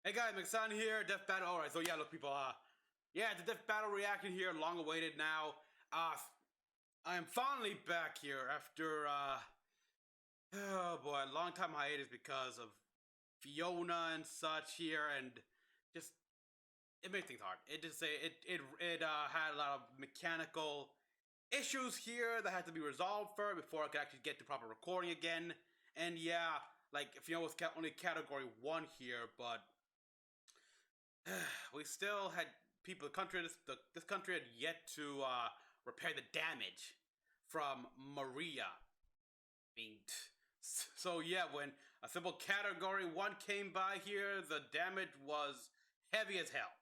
Hey guys, Mecha-san here, Death Battle. Alright, so yeah, look people, yeah, the Death Battle reaction here, long awaited now. I am finally back here after, oh boy, a long time hiatus because of Fiona and such here, and just, it makes things hard. It just say, had a lot of mechanical issues here that had to be resolved first before I could actually get to proper recording again. And yeah, like, Fiona was only category 1 here, but we still had people. This country had yet to repair the damage from Maria. So yeah, when a simple category 1 came by here, the damage was heavy as hell.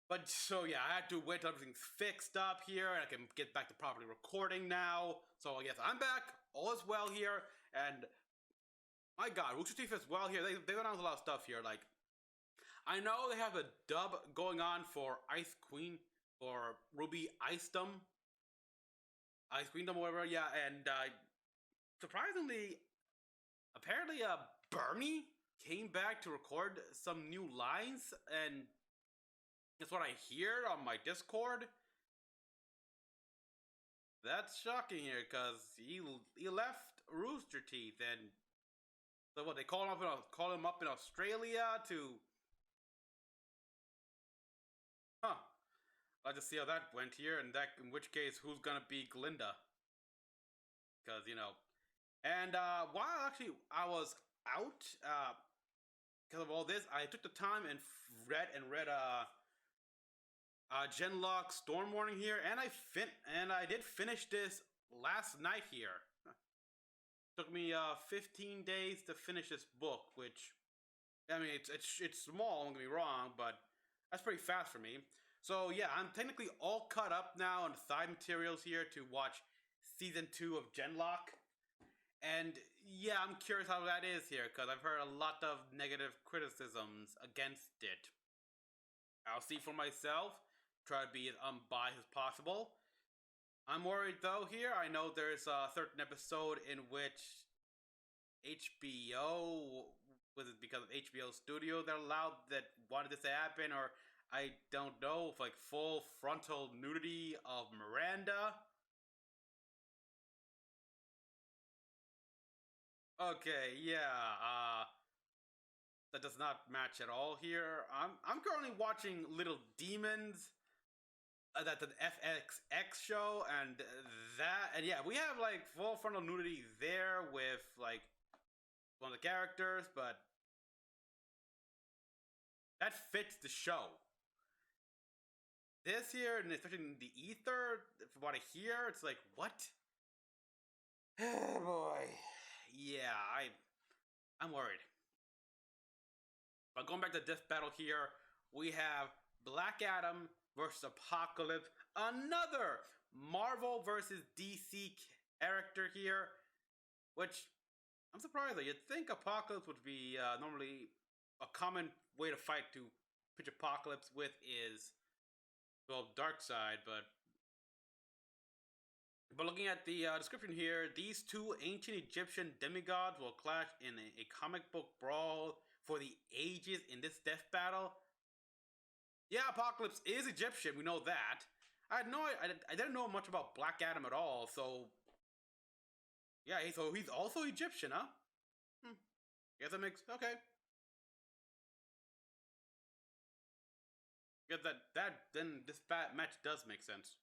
But so yeah, I had to wait till everything's fixed up here and I can get back to properly recording now. So yes, I'm back. All is well here, and my God, Rooster Teeth as well here. They went on with a lot of stuff here, like. I know they have a dub going on for Ice Queen, or Ruby Icedom. Ice Queendom, whatever, yeah, and surprisingly, apparently Bernie came back to record some new lines, and that's what I hear on my Discord. That's shocking here, because he left Rooster Teeth, and so what, they call him up in Australia to. Huh. I'll just see how that went here, and in which case, who's gonna be Glinda? Because, And while actually I was out, because of all this, I took the time and read Genlock Storm Warning here, and I did finish this last night here. Took me 15 days to finish this book, which, I mean, it's small, don't get me wrong, but that's pretty fast for me. So yeah, I'm technically all caught up now on the side materials here to watch season 2 of Genlock. And yeah, I'm curious how that is here, because I've heard a lot of negative criticisms against it. I'll see for myself, try to be as unbiased as possible. I'm worried though here, I know there's a certain episode in which HBO, was it because of HBO Studio that wanted this to happen, or I don't know, if like full frontal nudity of Miranda. Okay, yeah, that does not match at all here. I'm currently watching Little Demons, that's an FXX show, and yeah, we have like full frontal nudity there with like one of the characters, but that fits the show. This here, and especially in the ether, from what I hear, it's like, what? Oh boy. Yeah, I'm worried. But going back to Death Battle here, we have Black Adam versus Apocalypse, another Marvel versus DC character here, which I'm surprised. You'd think Apocalypse would be normally a common way to fight to pitch Apocalypse with is, well, Darkseid, but looking at the description here, these two ancient Egyptian demigods will clash in a comic book brawl for the ages in this death battle. Yeah, Apocalypse is Egyptian, we know that. I didn't know much about Black Adam at all, so yeah, so he's also Egyptian, huh? Guess that makes, okay. Guess then this match does make sense.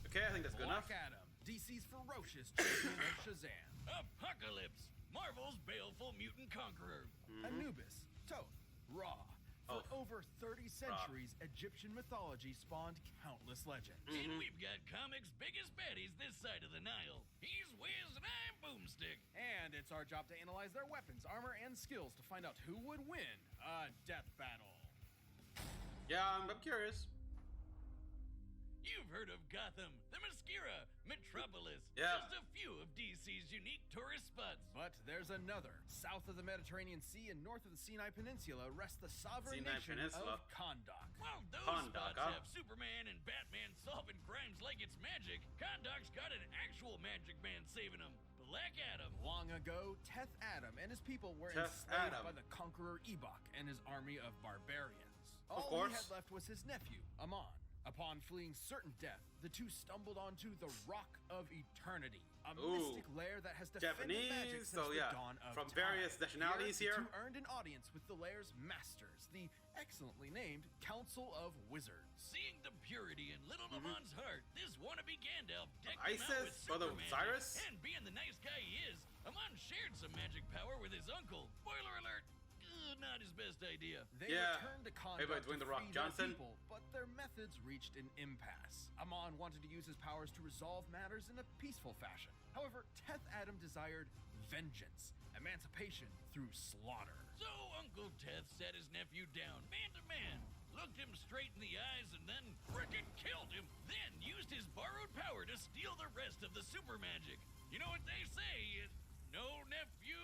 Okay, I think that's good enough. Black Adam, DC's ferocious champion of Shazam. Apocalypse, Marvel's baleful mutant conqueror. Anubis, Thoth, Ra. For over 30 centuries, Egyptian mythology spawned countless legends. And we've got comics' biggest baddies this side of the Nile. He's Wiz and I'm Boomstick. And it's our job to analyze their weapons, armor, and skills to find out who would win a death battle. Yeah, I'm curious. You've heard of Gotham, the Mascara, Metropolis, yeah. Just a few of DC's unique tourist spots. But But there's another. South of the Mediterranean Sea and north of the Sinai Peninsula rests the sovereign Sinai nation Peninsula. of Kahndaq. While those Kahndaq, spots huh? have Superman and Batman solving crimes like it's magic, Kahndaq's got an actual magic man saving them. Black Adam. Long ago, Teth Adam and his people were Teth enslaved Adam. by the conqueror Ebok and his army of barbarians. All course. he had left was his nephew, Amon. Upon fleeing certain death, the two stumbled onto the Rock of Eternity, a mystic lair that has defended magic Japanese, since so yeah, the dawn of from time. various nationalities here. The two earned an audience with the lair's masters, the excellently named Council of Wizards. Seeing the purity in little Amon's heart, this wannabe Gandalf decked him out Isis, with brother super Cyrus? magic. And being the nice guy he is, Amon shared some magic power with his uncle. Spoiler alert, not his best idea. They Yeah. returned to Everybody Kahndaq doing to the Rock free Johnson. their people, but their methods reached an impasse. Amon wanted to use his powers to resolve matters in a peaceful fashion. However, Teth Adam desired vengeance, emancipation through slaughter. So Uncle Teth sat his nephew down, man to man, looked him straight in the eyes, and then frickin' killed him. Then used his borrowed power to steal the rest of the super magic. You know what they say? No nephew,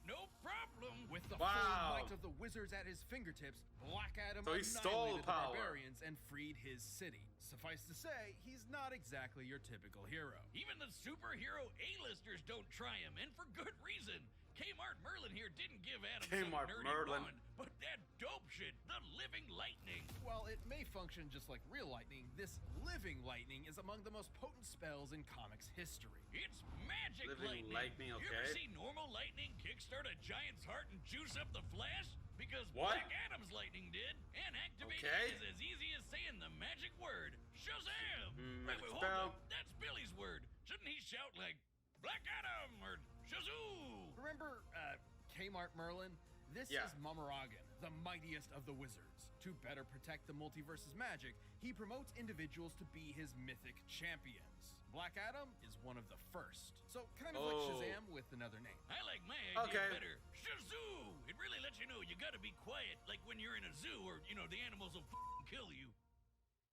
no problem. With the Wow. full might of the wizards at his fingertips, Black Adam So he stole annihilated the power. barbarians and freed his city. Suffice to say, he's not exactly your typical hero. Even the superhero A-listers don't try him, and for good reason. Kmart Merlin here didn't give Adam Kmart some nerdy Merlin. wand, but that dope shit, the living lightning. While it may function just like real lightning, this living lightning is among the most potent spells in comics history. It's magic Living lightning, You ever okay. see normal lightning kickstart a giant's heart and juice up the Flash? Because What? Black Adam's lightning did, and activating Okay. it is as easy as saying the magic word, Shazam! magic hold spell. up, that's Billy's word. Shouldn't he shout like, Black Adam, or Shazoo? Remember Kmart Merlin? This Yeah. is Mamaragan, the mightiest of the wizards. To better protect the multiverse's magic, he promotes individuals to be his mythic champions. Black Adam is one of the first. So kind of like Oh. Shazam with another name. I like my idea Okay. better. Shazoo! It really lets you know you gotta be quiet, like when you're in a zoo or, the animals will kill you.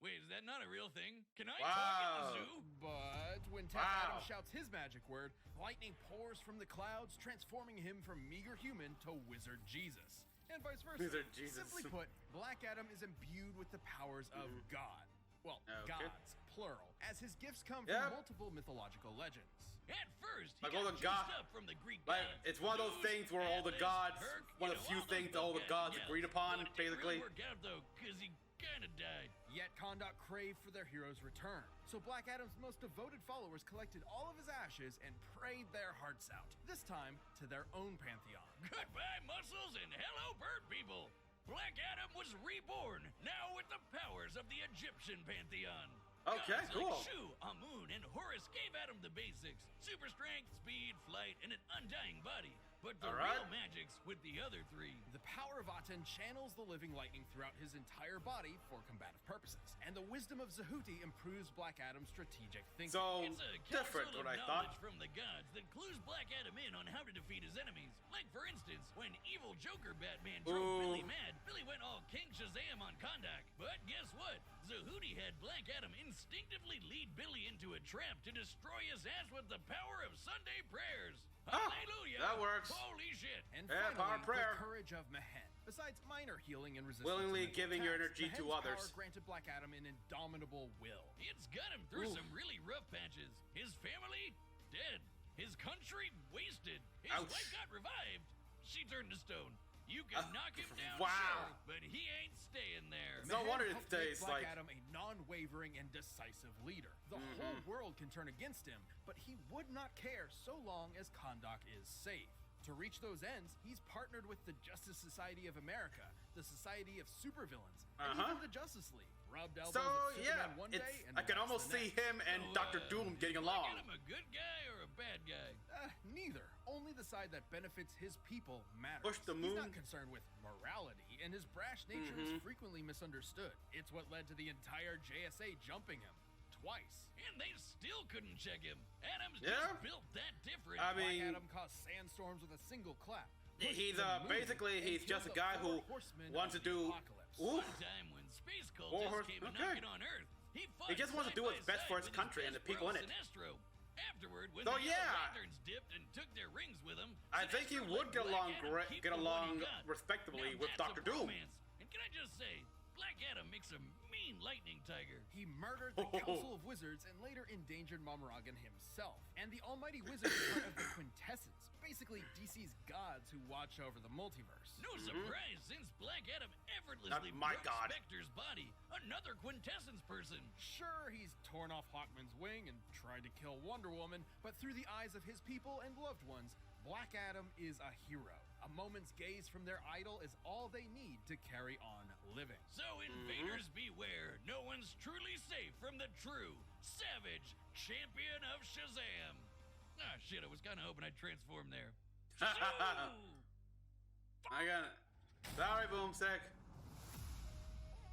Wait, is that not a real thing? Can I Wow. talk in the zoo? But when Teth Wow. Adam shouts his magic word, lightning pours from the clouds, transforming him from meager human to Wizard Jesus. And vice versa. Wizard Jesus. Simply put, Black Adam is imbued with the powers of God. Well, Okay. gods, plural, as his gifts come Yep. from multiple mythological legends. At first, he Like got all the juiced god- up from the Greek Like, gods. it's one of those Zeus, things where all the Atlas, gods, Herc, one of the all few those things all the guys, gods yeah. agreed upon, But it didn't basically. really work out, though, because he kind of died. Yet Kahndaq craved for their hero's return. So Black Adam's most devoted followers collected all of his ashes and prayed their hearts out, this time to their own pantheon. Goodbye, muscles, and hello, bird people. Black Adam was reborn, now with the powers of the Egyptian pantheon. Okay, Gods cool. Like Shu, Amun, and Horus gave Adam the basics: super strength, speed, flight, and an undying body. But the All right. real magic's with the other three. The power of Aten channels the living lightning throughout his entire body for combative purposes, and the wisdom of Zehuti improves Black Adam's strategic thinking. So It's a different capsule what of I knowledge thought. from the gods that clues Black Adam in on how to defeat his enemies. Like, for instance, when evil Joker Batman drove Ooh. Billy mad, Billy went all King Shazam on Kahndaq. But guess what? Zehuti had Black Adam instinctively lead Billy into a trap to destroy his ass with the power of Sunday prayers. Hallelujah! that works. Holy shit! And Yeah, finally, power prayer. the courage of Mehen. Besides minor healing and resistance, Willingly to mental giving your attacks, energy to Mehen's others. Power granted Black Adam an indomitable will. It's got him through Oof. some really rough patches. His family, dead. His country, wasted. His Ouch. wife got revived. She turned to stone. You can knock him down, wow. sure, but he ain't staying there. No Mehen wonder it helped make stays Black like- Adam a non-wavering and decisive leader. The whole world can turn against him, but he would not care so long as Kahndaq is safe. To reach those ends, he's partnered with the Justice Society of America, the Society of Supervillains, and even the Justice League. Rubbed elbows So with yeah, Superman one day and I can relaxed almost the see next. him and So, Dr. Doom getting is Black along. Adam a good guy or a bad guy? Neither. Only the side that benefits his people matters. Push the He's moon. not concerned with morality, and his brash nature is frequently misunderstood. It's what led to the entire JSA jumping him. Twice. And they still couldn't check him. Adam's Yeah. just built that different. I Black mean, Adam caused sandstorms with a single clap. Pushed he's the moon basically and he's just a killed guy the who four horsemen wants to of the do. apocalypse. Ooh. One time when space cultists War horse- came okay. knocking on Earth, he fought He just wants to side do by what's best side for his with country and best the people in bro, it. Sinestro. Afterward, when Oh, the Yellow yeah. Lanterns dipped and took their rings with them, I think he Sinestro would let get Black along Adam keep get the one he along got. respectably Now with that's a Dr. Doom. bromance. And can I just say, Black Adam makes a mean lightning tiger. He murdered the Council of Wizards and later endangered Momorgan himself. And the Almighty Wizard is part of the Quintessence, basically DC's gods who watch over the multiverse. No surprise, since Black Adam effortlessly Not my broke god. Spectre's body, another Quintessence person. Sure, he's torn off Hawkman's wing and tried to kill Wonder Woman, but through the eyes of his people and loved ones, Black Adam is a hero. A moment's gaze from their idol is all they need to carry on living. So invaders beware, no one's truly safe from the true, savage champion of Shazam. Ah, shit, I was kind of hoping I'd transform there. Shazoo! I got it. Sorry, Boomstick.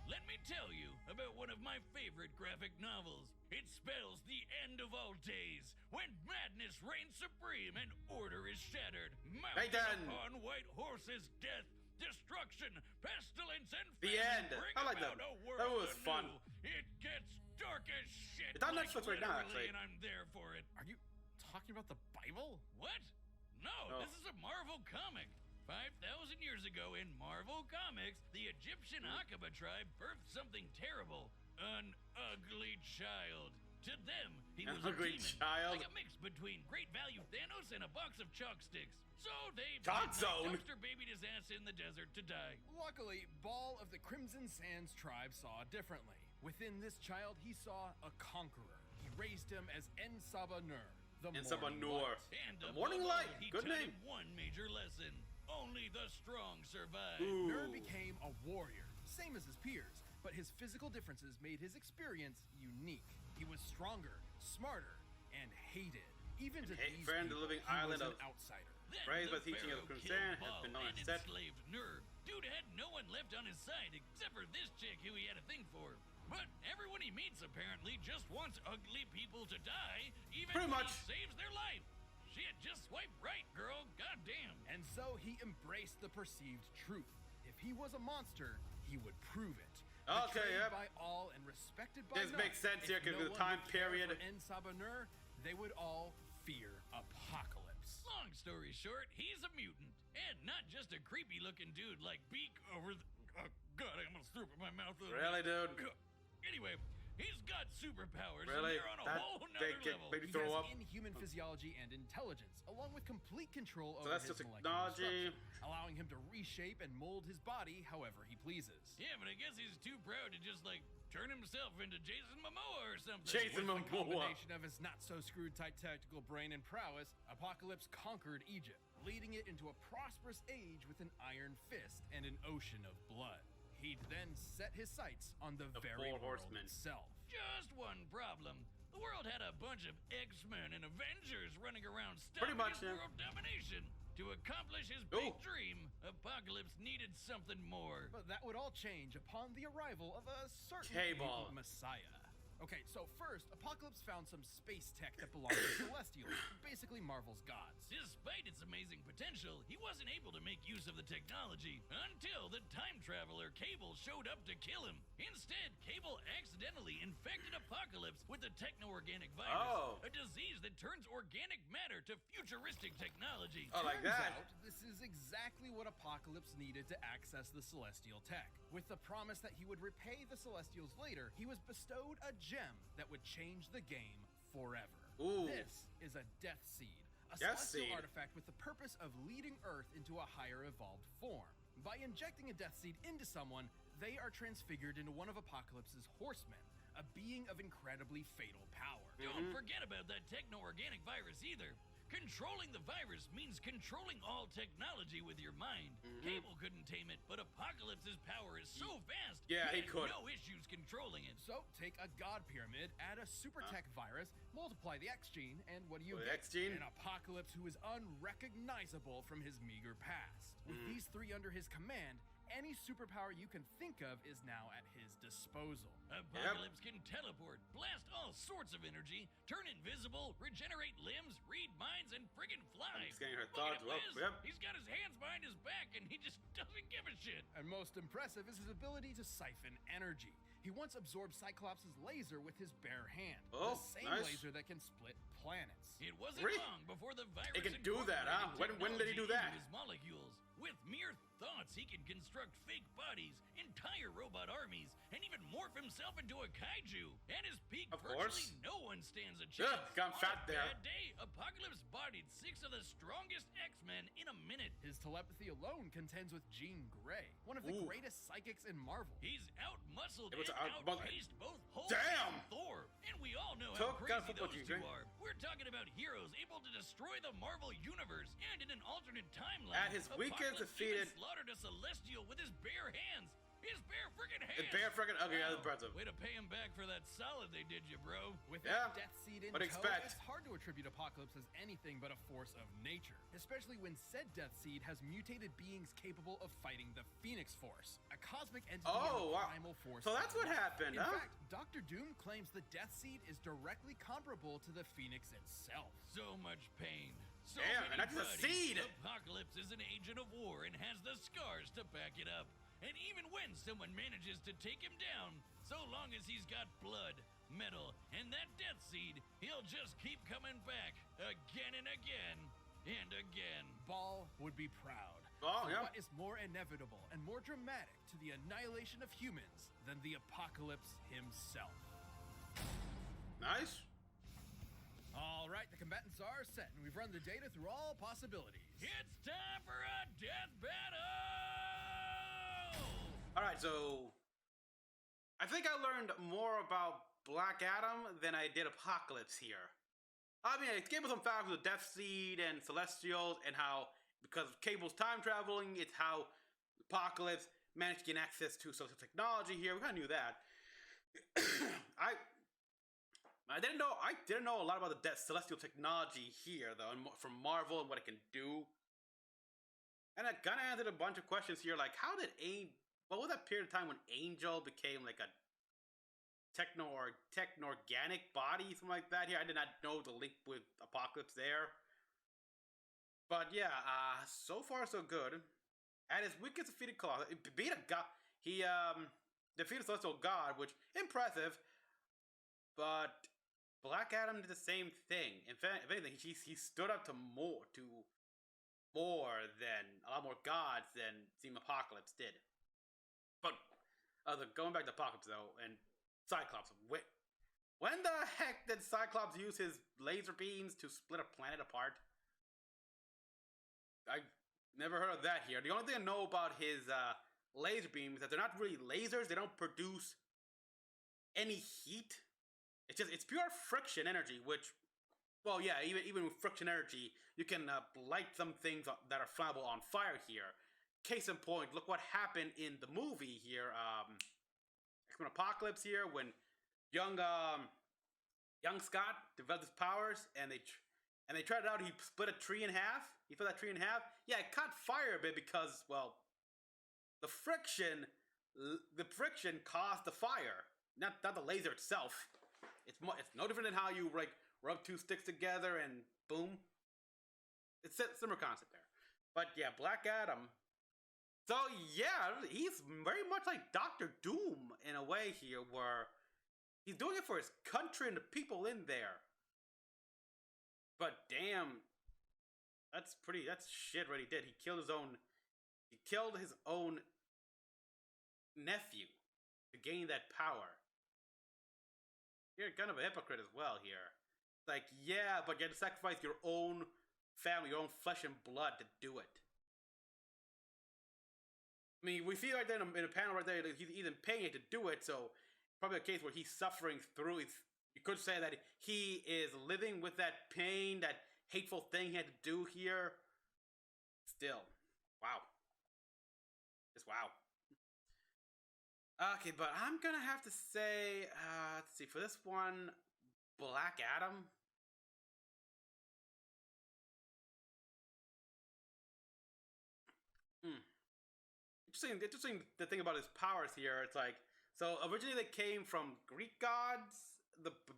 Let me tell you about one of my favorite graphic novels. It spells the end of all days, when madness reigns supreme and order is shattered. Mounted Nathan! upon white horses, death, destruction, pestilence, and The famine end. bring I like about that. a world That was anew. fun. It gets dark as shit. It's on like Netflix right now, literally, actually. and I'm there for it. Are you talking about the Bible? What? No, Oh. this is a Marvel comic. 5,000 years ago in Marvel Comics, the Egyptian Aqaba tribe birthed something terrible. An ugly child. To them, he An was a ugly demon. child? Like a mix between Great Value Thanos and a box of chalk sticks. So they Chalk Zone? dumpster babied his ass in the desert to die. Luckily, Ball of the Crimson Sands tribe saw differently. Within this child, he saw a conqueror. He raised him as En-Saba-Nur, the And Morning Sabanur. Light. And The above Morning all, Light. he Good taught name. him one major lesson. Only the strong survive. Nur Ooh. became a warrior, same as his peers, but his physical differences made his experience unique. He was stronger, smarter, and hated. Even to these friend of the people, living he island was of- an outsider. Then Raised the by teaching of Pharaoh Crimson killed has Baal been known and as set. enslaved Nur. Dude had no one left on his side except for this chick who he had a thing for. But everyone he meets apparently just wants ugly people to die, even Pretty when much. he saves their life. Shit, just swipe right, girl. Goddamn. And so he embraced the perceived truth. If he was a monster, he would prove it. Okay, Betrayed yep. by all and respected by This none, makes sense here if 'cause no of the one time would care period. for En-Saba-Nur, they would all fear apocalypse. Long story short, he's a mutant. And not just a creepy looking dude like Beak over the. Oh, God, I'm gonna throw up in my mouth. Really, dude? Anyway, he's got superpowers. Really? And they're on a That whole they nother get level. maybe He throw has up. inhuman physiology and intelligence, along with complete control over that's his just molecular technology. structure, allowing him to reshape and mold his body however he pleases. Yeah, but I guess he's too proud to just like turn himself into Jason Momoa or something. Jason With the Momoa. combination of his not-so-screwed tight tactical brain and prowess, Apocalypse conquered Egypt, leading it into a prosperous age with an iron fist and an ocean of blood. He'd then set his sights on the The very Four world Horsemen. itself. Just one problem. The world had a bunch of X-Men and Avengers running around Pretty stopping much, his yeah. world domination. To accomplish his big Ooh. dream, Apocalypse needed something more. But that would all change upon the arrival of a certain Cable. mutant messiah. Okay, so first, Apocalypse found some space tech that belonged to Celestials, basically Marvel's gods. Despite its amazing potential, he wasn't able to make use of the technology until the time traveler Cable showed up to kill him. Instead, Cable accidentally infected Apocalypse with the techno-organic virus, Oh. a disease that turns organic matter to futuristic technology. Oh, like Turns that. out, this is exactly what Apocalypse needed to access the Celestial tech. With the promise that he would repay the Celestials later, he was bestowed a gem that would change the game forever. Ooh. This is a Death Seed, a Death celestial Seed. artifact with the purpose of leading Earth into a higher evolved form. By injecting a Death Seed into someone, they are transfigured into one of Apocalypse's horsemen, a being of incredibly fatal power. Don't forget about that techno-organic virus either. Controlling the virus means controlling all technology with your mind. Cable couldn't tame it, but Apocalypse's power is so vast. Yeah, he had could. no issues controlling it. So, take a god pyramid, add a super tech virus, multiply the X gene, and what do you The get? X gene? An Apocalypse who is unrecognizable from his meager past. With these three under his command, any superpower you can think of is now at his disposal. Apocalypse can teleport, blast all sorts of energy, turn invisible, regenerate limbs, read minds, and friggin' fly. I'm scanning her Look thoughts. at Well, Liz. yep. He's got his hands behind his back and he just doesn't give a shit. And most impressive is his ability to siphon energy. He once absorbed Cyclops' laser with his bare hand. Oh, the same nice. laser that can split planets. It wasn't Really? long before the virus He can do that, huh? When did he do that? His molecules. With mere thoughts, he can construct fake bodies, entire robot armies, and even morph himself into a kaiju. At his peak, Of virtually course. no one stands a chance. Yeah, got On fat a there. bad day, Apocalypse bodied 6 of the strongest X-Men in a minute. His telepathy alone contends with Jean Grey, one of the Ooh. greatest psychics in Marvel. He's out-muscled It was and outpaced both Hulk Damn! and Thor. And we all know Took how got crazy football those team, two right? are. We're talking about heroes able to destroy the Marvel Universe, and in an alternate timeline, At his weakest, Apocalypse defeated- even slaughtered a Celestial with his bare hands. His bare friggin' hands! The bear freaking okay, that's impressive. Way to pay him back for that solid they did you, bro. With Yeah, that Death Seed in what tow, expect? it's hard to attribute Apocalypse as anything but a force of nature, especially when said Death Seed has mutated beings capable of fighting the Phoenix Force, a cosmic entity Oh, and wow. primal force. So that's what happened, In huh? fact, Doctor Doom claims the Death Seed is directly comparable to the Phoenix itself. So much pain. So Damn, many and that's a bodies. seed! Apocalypse is an agent of war and has the scars to back it up. And even when someone manages to take him down, so long as he's got blood, metal, and that Death Seed, he'll just keep coming back again and again and again. Ball would be proud. Oh, For yeah. What is more inevitable and more dramatic to the annihilation of humans than the apocalypse himself? Nice. All right, the combatants are set, and we've run the data through all possibilities. It's time for a death battle! All right, so I think I learned more about Black Adam than I did Apocalypse here. I mean, it gave us some facts with Death Seed and Celestials, and how because of Cable's time traveling, it's how Apocalypse managed to gain access to social technology here. We kind of knew that. I didn't know a lot about the Celestial technology here, though, and from Marvel and what it can do. And I kind of answered a bunch of questions here, like how did what was that period of time when Angel became like a techno-organic body, something like that? Here, I did not know the link with Apocalypse there. But yeah, so far so good. At his weakest, defeated Colossus. He beat a god. He defeated Celestial God, which impressive. But Black Adam did the same thing. In fact, if anything, he stood up to more than a lot more gods than Team Apocalypse did. But going back to Apocalypse though, and Cyclops, when the heck did Cyclops use his laser beams to split a planet apart? I never heard of that here. The only thing I know about his laser beams is that they're not really lasers. They don't produce any heat. It's pure friction energy, which, well, yeah, even with friction energy, you can light some things that are flammable on fire here. Case in point, look what happened in the movie here, X-Men Apocalypse here, when young Scott developed his powers, and they tried it out. He split a tree in half. He split that tree in half. Yeah, it caught fire a bit because, well, the friction caused the fire, not the laser itself. It's no different than how you like rub two sticks together and boom. It's a similar concept there. But yeah, Black Adam. So yeah, he's very much like Doctor Doom in a way here, where he's doing it for his country and the people in there. But damn, that's shit what he did. He killed his own nephew to gain that power. You're kind of a hypocrite as well here. It's like, yeah, but you had to sacrifice your own family, your own flesh and blood to do it. I mean, we see right there in a panel right there that he's in pain to do it, so probably a case where he's suffering through it. You could say that he is living with that pain, that hateful thing he had to do here. Still, wow. Just wow. Okay, but I'm gonna have to say, let's see, for this one, Black Adam. Interesting the thing about his powers here. It's like, so originally they came from Greek gods,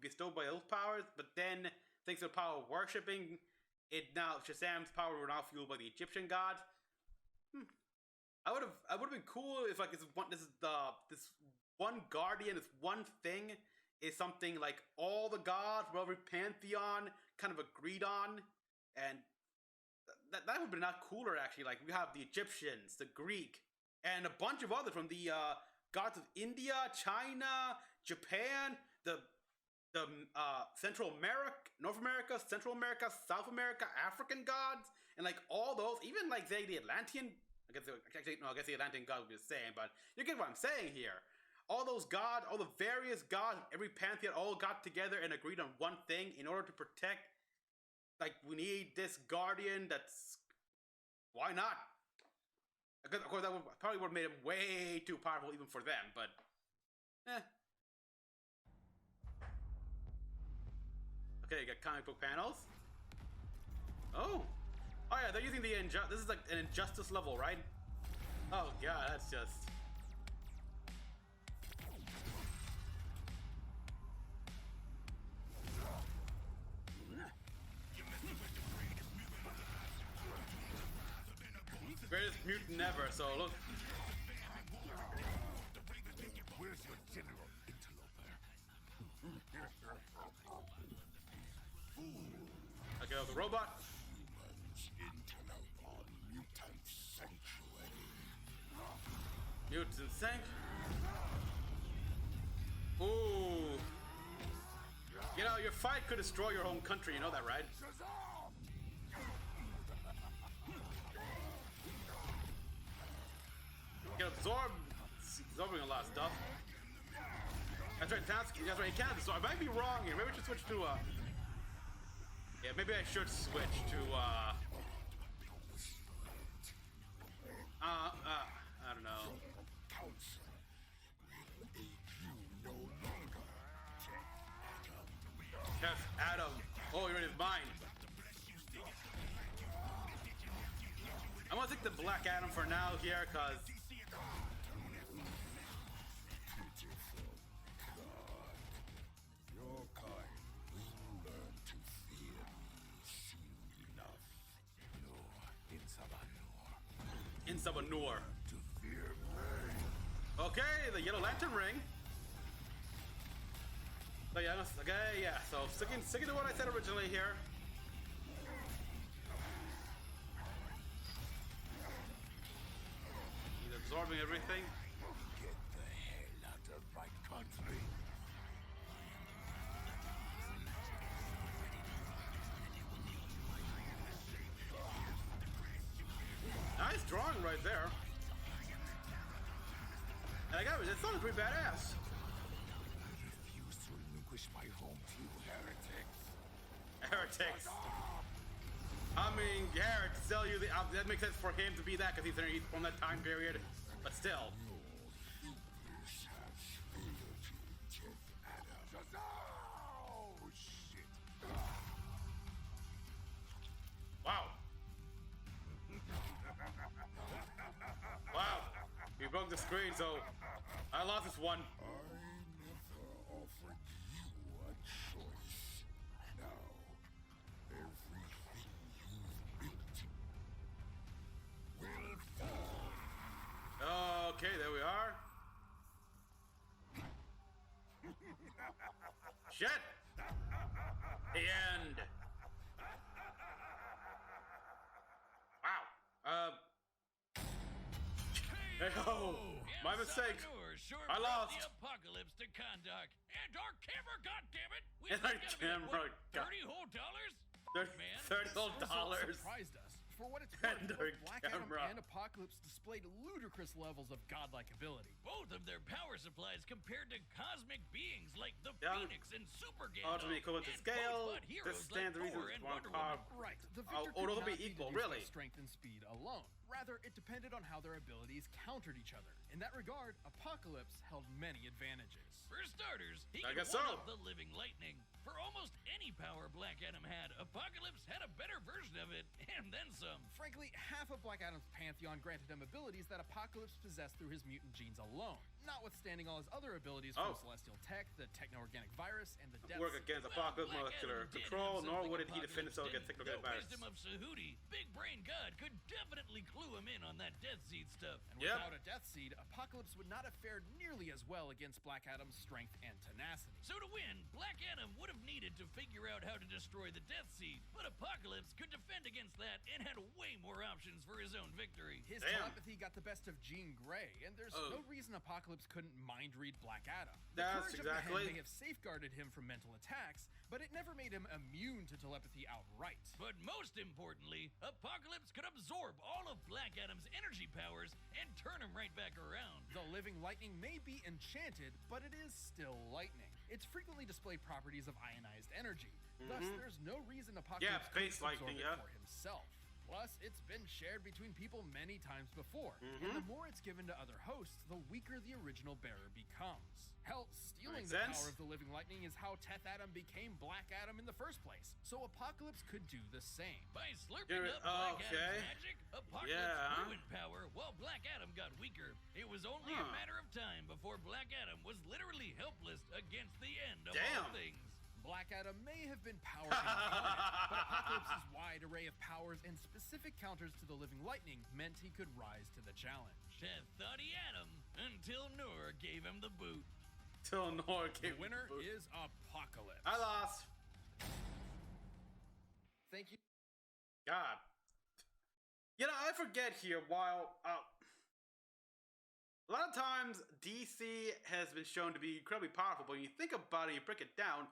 bestowed by those powers, but then thanks to the power of worshipping, Shazam's power were now fueled by the Egyptian gods. I would have been cool if like this one guardian, this one thing is something like all the gods from every pantheon kind of agreed on, and that would be not cooler actually. Like we have the Egyptians, the Greek, and a bunch of others from the gods of India, China, Japan, the Central America, North America, Central America, South America, African gods, and like all those, even like say the Atlantean. I guess the Atlantean gods would be the same, but you get what I'm saying here. All those gods, all the various gods, every pantheon, all got together and agreed on one thing in order to protect. Like we need this guardian. That's why not? Because of course that would probably would have made him way too powerful even for them, but Okay, you got comic book panels. Oh yeah, they're using the this is like an injustice level, right? Oh god, that's just. Greatest mutant ever, so look. Where's your general, interloper? Okay, the robot. Humans interlope on mutant sanctuary. Mutant Sank. Ooh. You know, your fight could destroy your home country, you know that, right? Get absorbing a lot of stuff. That's right, that's right, he can't. So I might be wrong here. Maybe I should switch to yeah, maybe I should switch to I don't know. Yes, Adam. Oh, you're in his mind. I'm gonna take the Black Adam for now here, cause Your kind will learn to fear me soon enough. No, in Sabanur. to fear me. Okay, the Yellow Lantern ring. So yeah, okay, yeah. So sticking to what I said originally here. He's absorbing everything. Get the hell out of my country. Nice drawing right there. And I got it. That song is pretty badass. Refuse to relinquish my home to you heretics. Heretics. I mean, Garrett, to tell you that makes sense for him to be that because he's from that time period. But still. This has failed you, Jeff Adams. Oh, shit. Wow. Wow. He broke the screen, so I lost this one. I never offered you a choice. Now, everything you've built will fall. Okay, there we are. Shit! The end. Wow. Oh, my mistake. I lost. The apocalypse to Kondak. And our camera, goddammit! We And our got camera, $30 whole dollars? Man, $30 dollars. Surprised us. For what it's And worth, our both Black Adam camera. and Apocalypse displayed ludicrous levels of godlike ability. both of their power supplies compared to cosmic beings like the Yeah. Phoenix and Super Gandalf. Ultimately equivalent to and scale. both fought heroes This stands the like reason Thor it's and one Wonder power. Woman. Right. The Oh, victor those will could be not be equal, deduced really. by strength and speed alone. Rather, it depended on how their abilities countered each other. In that regard, Apocalypse held many advantages. For starters, he I could guess so. one-up the living lightning. For almost any power Black Adam had, Apocalypse had a better version of it, and and then some. Frankly, half of Black Adam's pantheon granted him abilities that Apocalypse possessed through his mutant genes alone, notwithstanding all his other abilities from celestial tech, the techno-organic virus, and the death Work against Apocalypse Black molecular Adam did control, have nor something would he defend himself Apocalypse against didn't. techno-organic virus. The wisdom of Sahuti, Big Brain God, could definitely clue him in on that Death Seed stuff. And without a Death Seed, Apocalypse would not have fared nearly as well against Black Adam's strength and tenacity. So to win, Black Adam would have needed to figure out how to destroy the Death Seed, but Apocalypse could defend against that and had way more options for his own victory. His telepathy got the best of Jean Grey, and there's no reason Apocalypse couldn't mind read Black Adam. The courage of the Hen may have safeguarded him from mental attacks, but it never made him immune to telepathy outright. But most importantly, Apocalypse could absorb all of Black Adam's energy powers and turn him right back around. The living lightning may be enchanted, but it is still lightning. Its frequently displayed properties of ionized energy. Thus, there's no reason Apocalypse couldn't absorb it for himself. Plus, it's been shared between people many times before, and the more it's given to other hosts, the weaker the original bearer becomes. Hell, stealing the power of the living lightning is how Teth Adam became Black Adam in the first place, so Apocalypse could do the same. By slurping up Black Adam's magic, Apocalypse grew in power while Black Adam got weaker. It was only a matter of time before Black Adam was literally helpless against the end of all things. Black Adam may have been power incarnate, but Apocalypse's wide array of powers and specific counters to the living lightning meant he could rise to the challenge. Teth thought he had him until Noor gave him the boot. The winner is Apocalypse. I lost. Thank you. God. You know, I forget here while a lot of times DC has been shown to be incredibly powerful, but when you think about it, you break it down,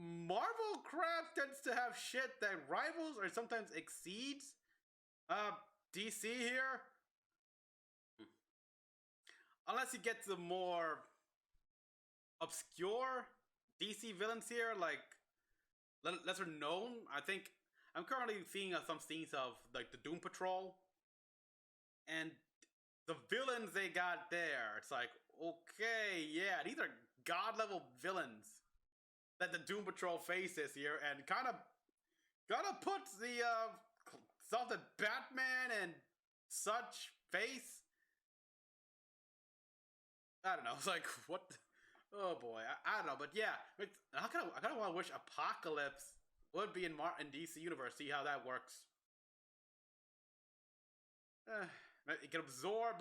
Marvel crap tends to have shit that rivals or sometimes exceeds DC here. Unless you get to the more obscure DC villains here, like lesser known. I think I'm currently seeing some scenes of like the Doom Patrol, and the villains they got there. It's like, okay, yeah, these are god level villains that the Doom Patrol faces here, and kind of puts the stuff that Batman and such face. I don't know. It's like, what? Oh boy, I don't know. But yeah, I kind of want to wish Apocalypse would be in DC universe. See how that works. It could absorb.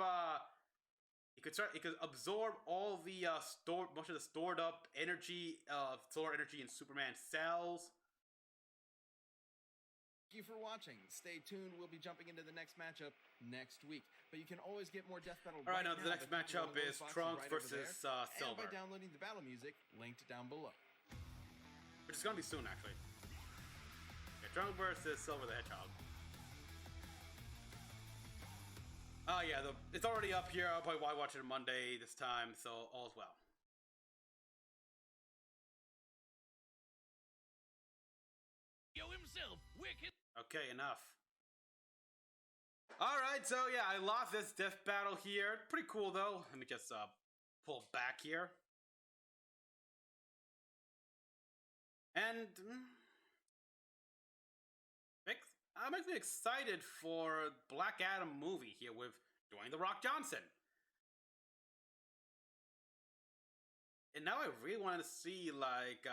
It could absorb all the much of the stored up energy, solar energy in Superman cells. Thank you for watching. Stay tuned. We'll be jumping into the next matchup next week. But you can always get more Death Battle. All right, now the next matchup is Trunks versus Silver. And by downloading the battle music linked down below. Which is gonna be soon, actually. Okay, Trunks versus Silver the Hedgehog. Oh yeah, it's already up here. I'll probably watch it on Monday this time, so all's well. Himself, wicked. Okay, enough. Alright, so yeah, I lost this death battle here. Pretty cool though. Let me just pull back here. And makes me excited for Black Adam movie here with Dwayne The Rock Johnson. And now I really want to see, like,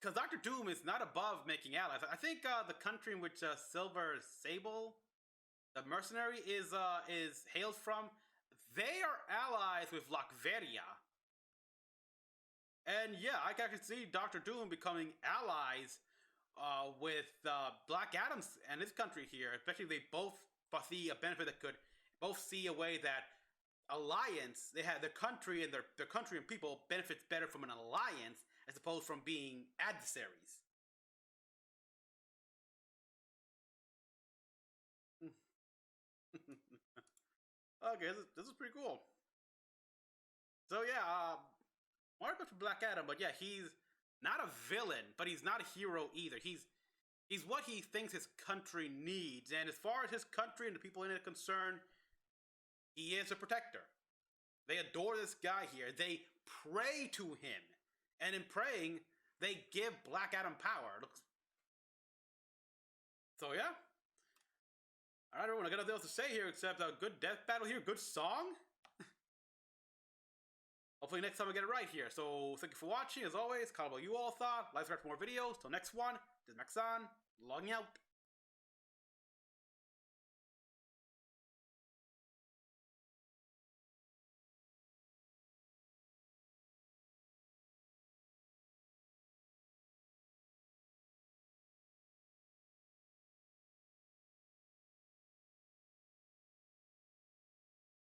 because Dr. Doom is not above making allies. I think the country in which Silver Sable, the mercenary, is hails from, they are allies with Latveria. And yeah, I can see Dr. Doom becoming allies with Black Adam and his country here. Especially they both see a benefit that could both see a way that alliance, they have their country and their country and people benefits better from an alliance as opposed from being adversaries. Okay, this is pretty cool. So yeah, more about Black Adam, but yeah, he's not a villain, but he's not a hero either. He's what he thinks his country needs, and as far as his country and the people in it are concerned, he is a protector. They adore this guy here. They pray to him. And in praying, they give Black Adam power. So yeah. Alright, everyone, I got nothing else to say here except a good death battle here, good song. Hopefully next time I get it right here. So thank you for watching. As always, comment what you all thought. Like, subscribe for more videos. Till next one, this is Mecha-san, logging out.